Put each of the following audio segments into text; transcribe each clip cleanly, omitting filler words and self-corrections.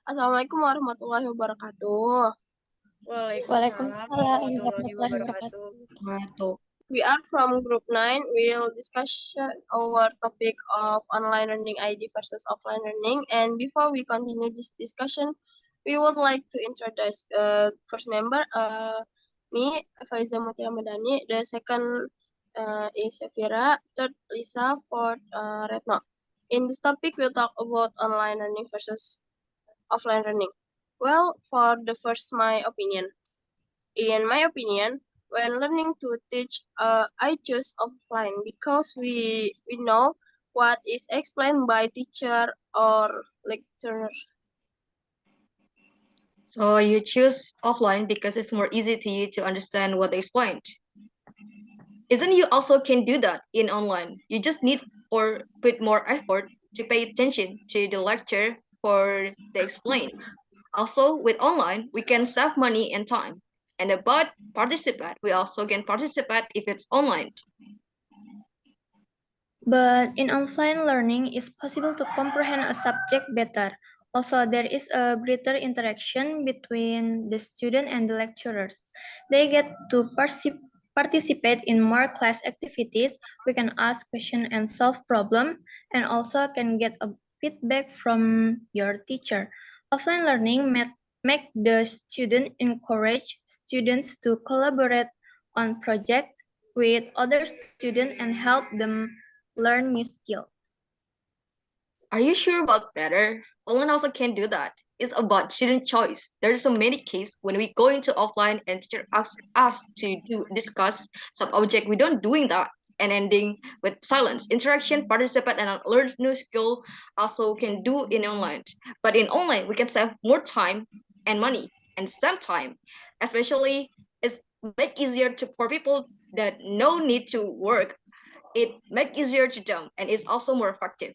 Assalamualaikum warahmatullahi wabarakatuh. Waalaikumsalam Waalaikumsalam warahmatullahi warahmatullahi wabarakatuh. wabarakatuh. We are from Group 9. We'll discuss our topic of online learning ID versus offline learning. And before we continue this discussion, we would like to introduce first member, me, Faiza Mutira Madani. The second is Safira. Third, Lisa. Fourth, Retno. In this topic, we'll talk about online learning versus offline learning. Well, for the first, my opinion. In my opinion, when learning to teach, I choose offline because we know what is explained by teacher or lecturer. So you choose offline because it's more easy to you to understand what they explained. Isn't you also can do that in online? You just need or put more effort to pay attention to the lecture for the explained. Also with online, we can save money and time. And about participate, we also can participate if it's online. But in offline learning, it's possible to comprehend a subject better. Also, there is a greater interaction between the student and the lecturers. They get to participate in more class activities. We can ask questions and solve problems, and also can get a feedback from your teacher. Offline learning make the student encourage students to collaborate on projects with other students and help them learn new skill. Are you sure about better? Online also can do that. It's about student choice. There's so many cases when we go into offline and teacher asks us to discuss some object. We don't doing that and ending with silence. Interaction, participate, and learn new skill also can do in online. But in online, we can save more time and money and same time. Especially, it's make easier to for people that no need to work. It make easier to them and it's also more effective.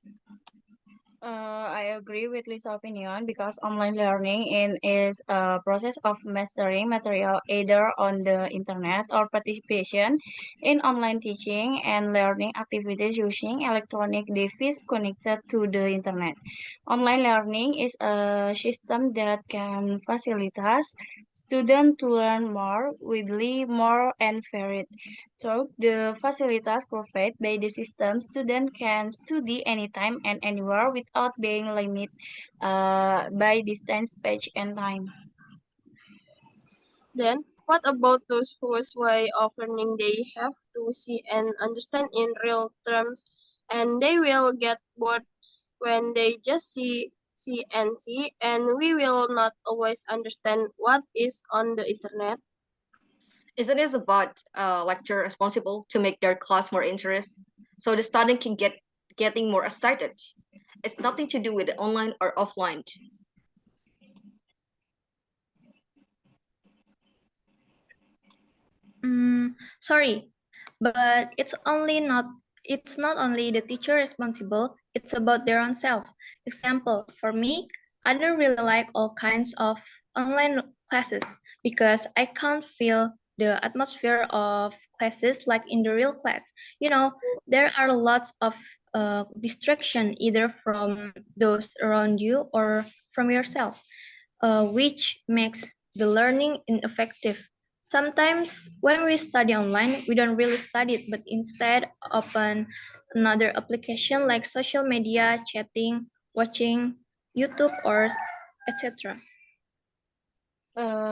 I agree with Lisa's opinion because online learning is a process of mastering material either on the internet or participation in online teaching and learning activities using electronic device connected to the internet. Online learning is a system that can facilitate students to learn more widely, more and varied. Through the facilities provided by the system, students can study anytime and anywhere without being limited by distance, space, and time. Then, what about those whose way of learning they have to see and understand in real terms, and they will get bored when they just see, and we will not always understand what is on the internet. Isn't it about lecturer responsible to make their class more interest so the student can getting more excited? It's nothing to do with the online or offline. Sorry, but it's not only the teacher responsible, it's about their own self. Example, for me, I don't really like all kinds of online classes because I can't feel the atmosphere of classes like in the real class. You know, there are lots of distraction either from those around you or from yourself, which makes the learning ineffective. Sometimes when we study online, we don't really study it, but instead open another application like social media, chatting, watching YouTube, or etc.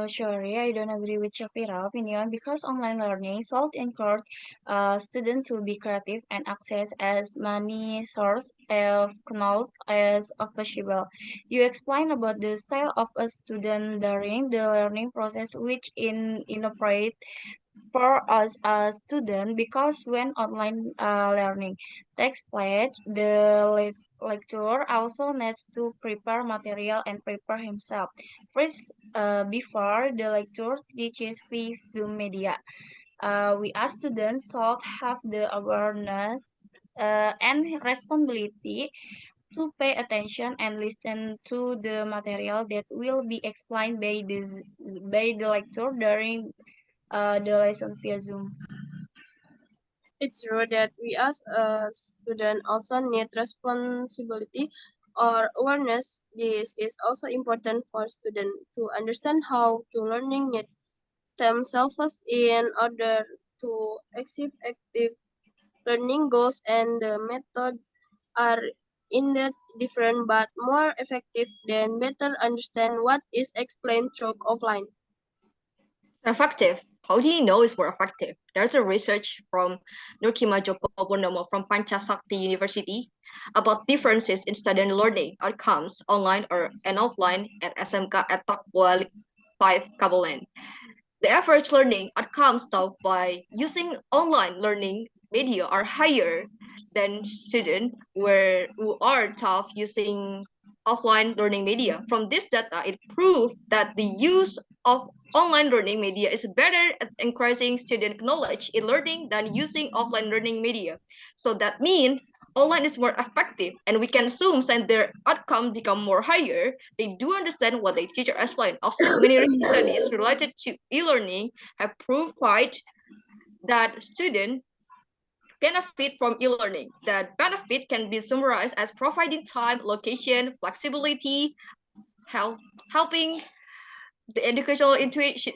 Sorry, I don't agree with Shafira opinion because online learning should encourage students to be creative and access as many sources of knowledge as possible. You explain about the style of a student during the learning process, which inappropriate for us as student because when online learning takes place, the lecturer also needs to prepare material and prepare himself. First, before the lecturer teaches via Zoom media, we as students should have the awareness and responsibility to pay attention and listen to the material that will be explained by the lecturer during the lesson via Zoom. It's true that we as a student also need responsibility or awareness, this is also important for students to understand how to learning needs themselves in order to achieve active learning goals, and the method are indeed different but more effective than better understand what is explained through offline. Effective. How do you know it's more effective? There's a research from Nurkima Joko Purnomo from Pancasakti University about differences in student learning outcomes online or and offline at SMK at Takwa 5 Kabulen. The average learning outcomes taught by using online learning media are higher than students who are taught using offline learning media. From this data, it proved that the use of online learning media is better at increasing student knowledge in learning than using offline learning media. So that means online is more effective, and we can assume since their outcome become more higher, they do understand what the teacher explained. Also, many recent studies related to e-learning have proved that students benefit from e-learning. That benefit can be summarized as providing time, location, flexibility, helping the educational institution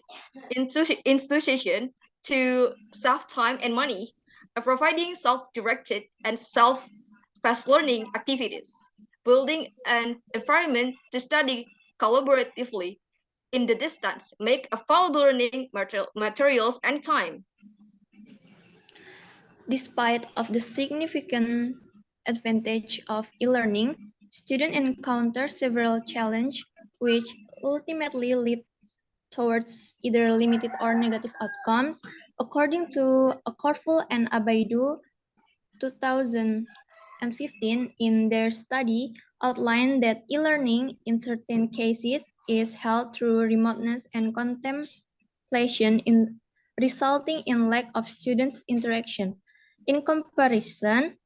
to save time and money, and providing self-directed and self-paced learning activities, building an environment to study collaboratively in the distance, make available learning materials and time. Despite of the significant advantage of e-learning, students encounter several challenges which ultimately lead towards either limited or negative outcomes. According to Akorful and Abaidu 2015 in their study outlined that e-learning in certain cases is held through remoteness and contemplation resulting in lack of students interaction. In comparison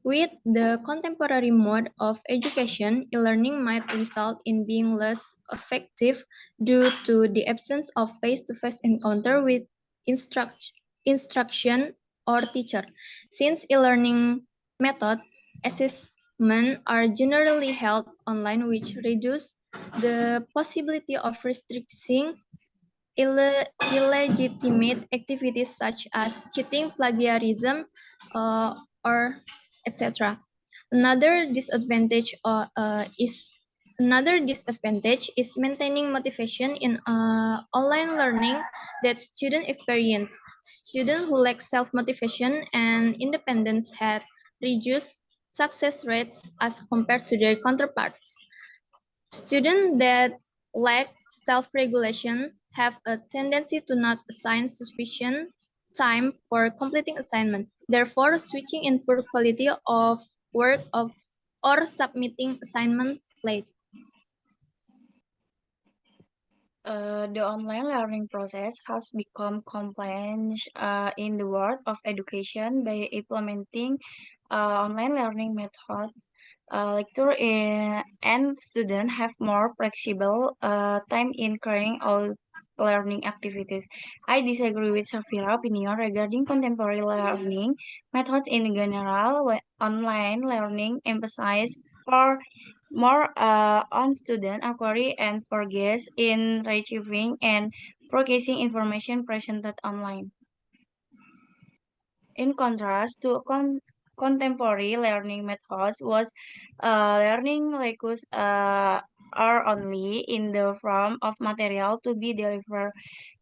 with the contemporary mode of education, e-learning might result in being less effective due to the absence of face-to-face encounter with instruction or teacher. Since e-learning method assessment are generally held online, which reduce the possibility of restricting illegitimate activities such as cheating, plagiarism, or etc. Another disadvantage is maintaining motivation in online learning that students experience. Students who lack self-motivation and independence had reduced success rates as compared to their counterparts. Students that lack self-regulation have a tendency to not assign sufficient time for completing assignment, therefore switching in poor quality of work or submitting assignments late. The online learning process has become complex in the world of education by implementing online learning methods. Lecturer and students have more flexible time in carrying out learning activities. I disagree with Safira's opinion regarding contemporary learning methods in general. Online learning emphasizes for more on student inquiry and focus in retrieving and processing information presented online. In contrast to contemporary learning methods, was learning lectures are only in the form of material to be delivered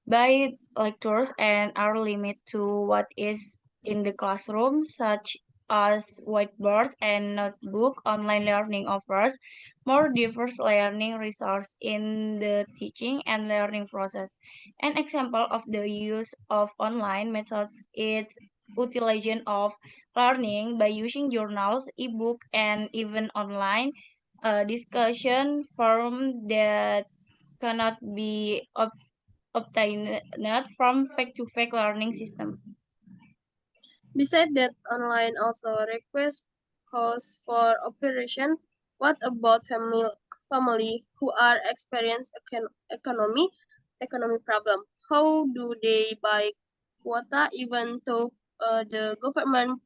by lecturers and are limited to what is in the classroom, such as whiteboards and notebook. Online learning offers more diverse learning resources in the teaching and learning process. An example of the use of online methods is utilization of learning by using journals, ebook, and even online discussion forum that cannot be obtained from face-to-face learning system. Besides that, online also requires costs for operation. What about family who are experience economy problem? How do they buy quota even though the government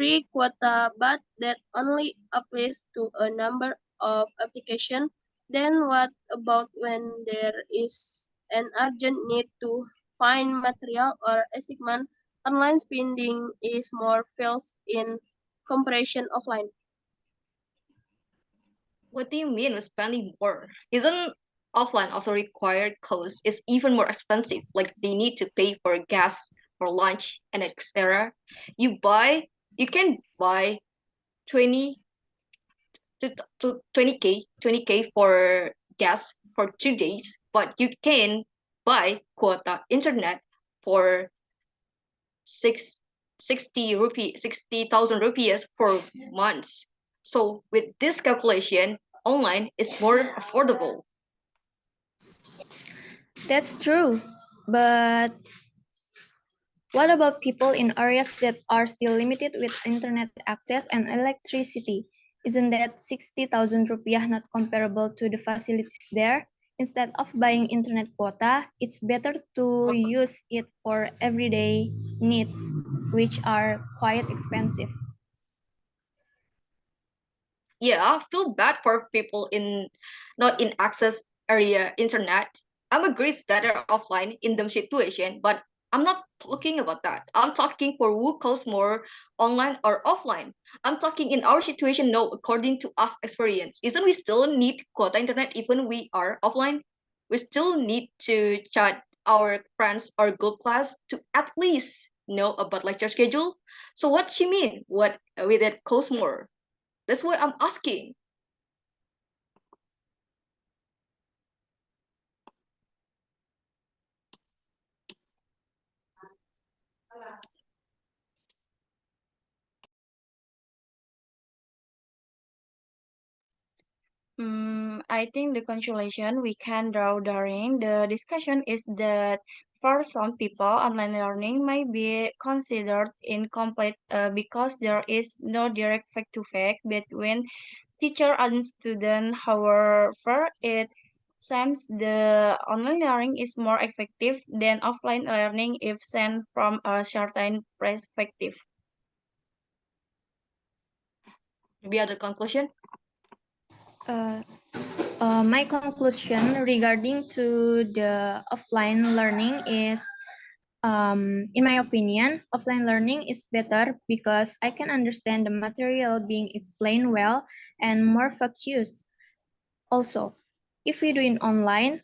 free quota, but that only applies to a number of applications, then what about when there is an urgent need to find material or assignment? Online spending is more felt in comparison offline. What do you mean with spending more? Isn't offline also required cost is even more expensive? Like they need to pay for gas, for lunch, and etc. You can buy 20 to 20k for gas for 2 days, but you can buy quota internet for six 60,000 rupees for months. So with this calculation, online is more affordable. That's true. But what about people in areas that are still limited with internet access and electricity? Isn't that 60,000 rupiah not comparable to the facilities there? Instead of buying internet quota, it's better to use it for everyday needs, which are quite expensive. Yeah, I feel bad for people in not in access area internet. I'm agree it's better offline in them situation, but I'm not talking about that. I'm talking for who costs more online or offline. I'm talking in our situation no, according to us experience. Isn't we still need quota internet even we are offline? We still need to chat our friends or group class to at least know about lecture schedule. So what she mean? What with it cost more? That's why I'm asking. I think the conclusion we can draw during the discussion is that for some people, online learning might be considered incomplete because there is no direct face-to-face between teacher and student. However, it seems the online learning is more effective than offline learning if seen from a certain perspective. Maybe other conclusion? Uh, my conclusion regarding to the offline learning is, in my opinion, offline learning is better because I can understand the material being explained well and more focused. Also, if we do it online,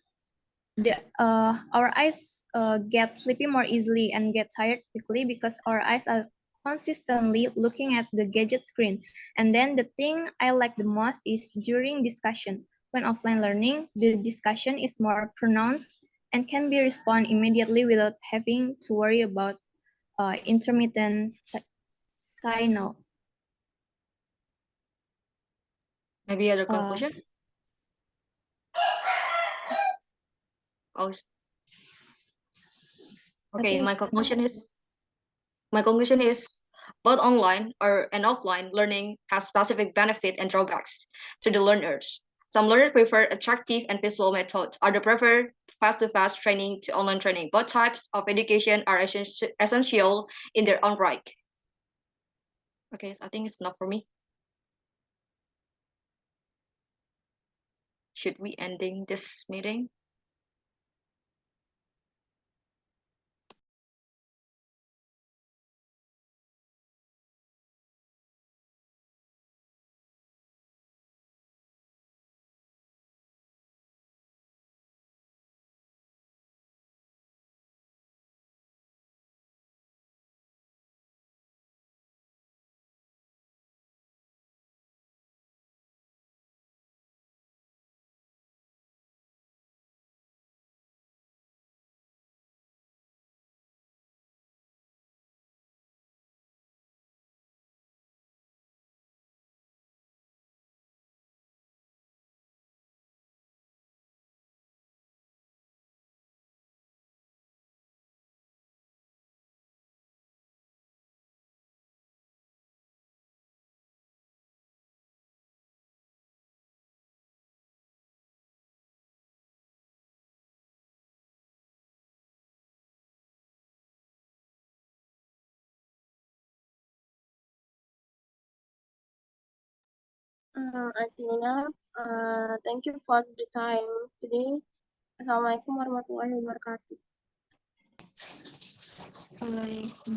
our eyes get sleepy more easily and get tired quickly because our eyes are consistently looking at the gadget screen. And then the thing I like the most is during discussion. When offline learning, the discussion is more pronounced and can be respond immediately without having to worry about intermittent signal. Maybe other Uh, conclusion? Oh, I okay. think My conclusion is both online or and offline learning has specific benefit and drawbacks to the learners. Some learners prefer attractive and visual methods. Others prefer fast-to-fast training to online training. Both types of education are essential in their own right. Okay, so I think it's enough for me. Should we ending this meeting? I think enough. Thank you for the time today. Assalamualaikum warahmatullahi wabarakatuh.